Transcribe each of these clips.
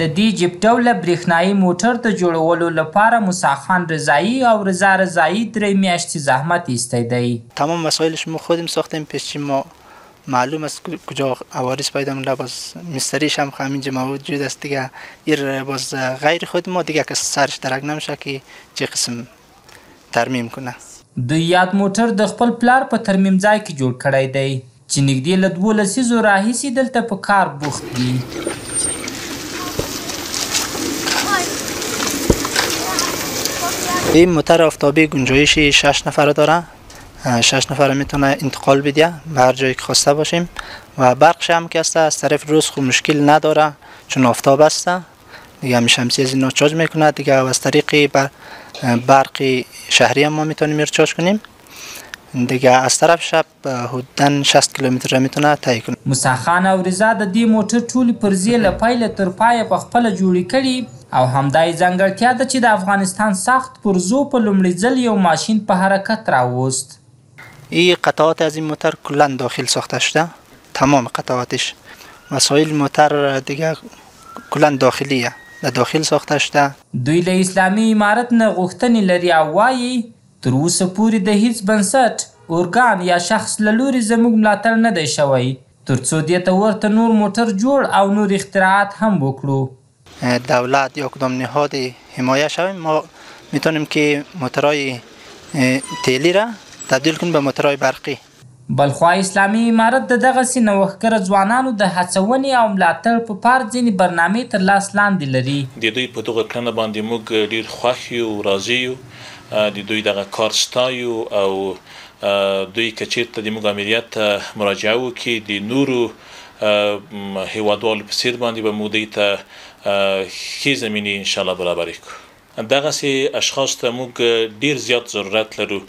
د دې جیپ ډوله برېښنایي موټر د جوړولو لپاره موسی خان رضایی او رضا رضایی 3 میاشتې زحمت ایستی دی. تمام وسایلش ما خودیم ساختیم. پیش ما معلوم است کجا عوارض پیدا میشه، باز مستریش هم همینجا موجود است دیگه. ایر باز غیر خود ما دیگه کس سرش درک نمیشه که چه قسم ترمیم کنه. دوی یاد موټر د خپل پلار په ترمیم ځای کې جوړ کړی دی چې نږدې له 2 لسیزو راهیسې دلته په کار بوخت دي. این موتور آفتابی گنجایش 6 نفره داره. 6 نفره میتونه انتقال بده به هر جایی که خواسته باشیم و برقش هم که است از طرف روز خوب مشکل نداره چون آفتاب است دیگه. همین شمسی از اینا چارج میکنه دیگه و از طریق برق شهری هم ما میتونیم چارج کنیم دیگه. از طرف شب حدوداً 60 کیلومتر میتونه طی کنه. موسی خان او رضا د دې موټر ټولې پرزې له پیله تر پایه په خپله جوړې کړي او همدا یې ځانګړتیا ده چې د افغانستان سخت پرزو په لومړي ځل یو ماشین په حرکت راوست. این قطعات از این موتور کلا داخل ساخته شده، تمام قطعاتش. وسایل موتور دیگه کلا داخلیه، در داخل ساخته شده. دوی له اسلامي امارت نه غوښتنې لري او وایي تر اوسه پورې د هیڅ بنسټ، ارګان یا شخص له لوري زموږ ملاتړ نه دی شوی تر څو دې ته ورته نور موټر جوړ او نور اختراعات هم وکړو. دولت یا کدام نهاد حمایه شویم ما میتونیم که موترهای تیلی را تبدیل کنیم به موترهای برقی. بلخوا اسلامي امارت د دغسې نوښتګره ځوانانو د هڅونې او ملاتړ په پار ځینې برنامې تر لاس لاندې لري. د دوی په دغه کړنه باندې موږ ډېر خوښ یو، راضي یو. د دوی دغه کار ستایو او دوی که چېرته د موږ امریت ته مراجعه وکړي د نورو هیوادوالو په څېر باندې به موږ دوی ته ښې زمینې انشاءالله برابرې کړو. دغسې اشخاص ته موږ ډیر زیات ضرورت لرو.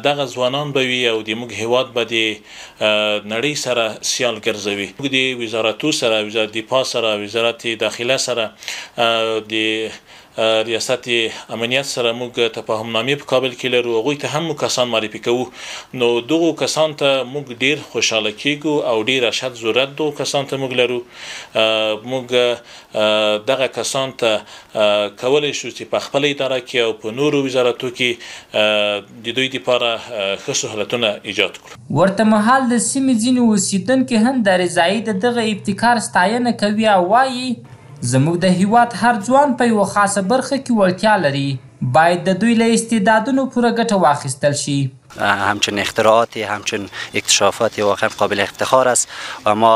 دغه ځوانان به وي او د موږ هیواد به د نړۍ سره سیال ګرځوي. موږ د وزارتو سره، وزارت دفاع سره، وزارت داخله سره، د ریاست امنیت سره موږ تفاهمنامې په کابل کې لرو. هغوی ته هم موږ کسان معرفي کوو. نو دغو کسان ته موږ ډیر خوشحاله کیږو او ډیر اشد ضرورت دغو کسان ته موږ لرو. موږ دغه کسان ته کولی شو چې په خپله اداره کې او په نورو وزارتو کې د دوی دپاره ښه سهولتونه ایجاد کړو. ورته مهال د سیمې ځینې اوسېدونکي هم د رضایي د دغه ابتکار ستاینه کوي او وایي زموږ د هیواد هر ځوان په یوه خاصه برخه کې وړتیا لري، باید د دوی له استعدادونو پوره ګټه واخیستل شي. همچون اختراعاتی، همچون اکتشافاتی واقعا قابل افتخار است و ما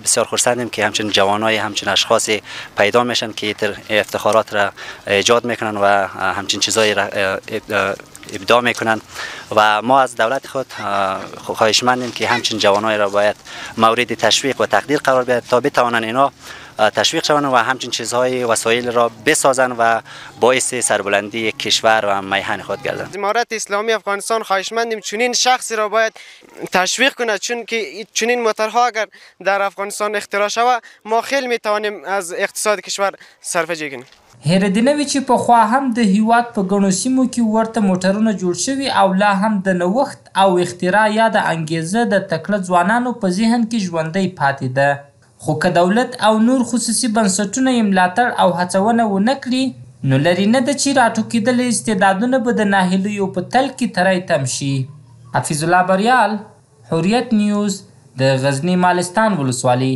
بسیار خرسندیم که همچون جوانای همچون اشخاصی پیدا میشن که افتخارات را ایجاد میکنن و همچون چیزایی را ابداع میکنن و ما از دولت خود خواهشمندیم که همچون جوانای را باید مورد تشویق و تقدیر قرار بدهد تا بتوانند اینا تشویق شوند و همچین چیزهای وسایل را بسازند و باعث سربلندی یک کشور و میهن خود گردند. امارت اسلامی افغانستان خواهشمندیم چنین شخصی را باید تشویق کند، چون که چنین موتورها اگر در افغانستان اختراع شود ما خیلی میتوانیم از اقتصاد کشور صرفه جوړ کړو. هیره دې نه وي چې پخوا هم د هیواد په ګڼو سیمو کې ورته موټرونه جوړ شوي او لا هم د نوښت او اختراع یا د انګېزه د تکړه ځوانانو په ذهن کې ژوندۍ پاتې ده. خو که دولت او نور خصوصي بنسټونه یې ملاتړ او هڅونه ونه کړي نو لرې نه ده چې راټوکېدلي استعدادونه به د ناهیلیو په تل کې تری تم شي. حفیظ الله بریال، حریت نیوز، د غزني مالستان ولسوالي.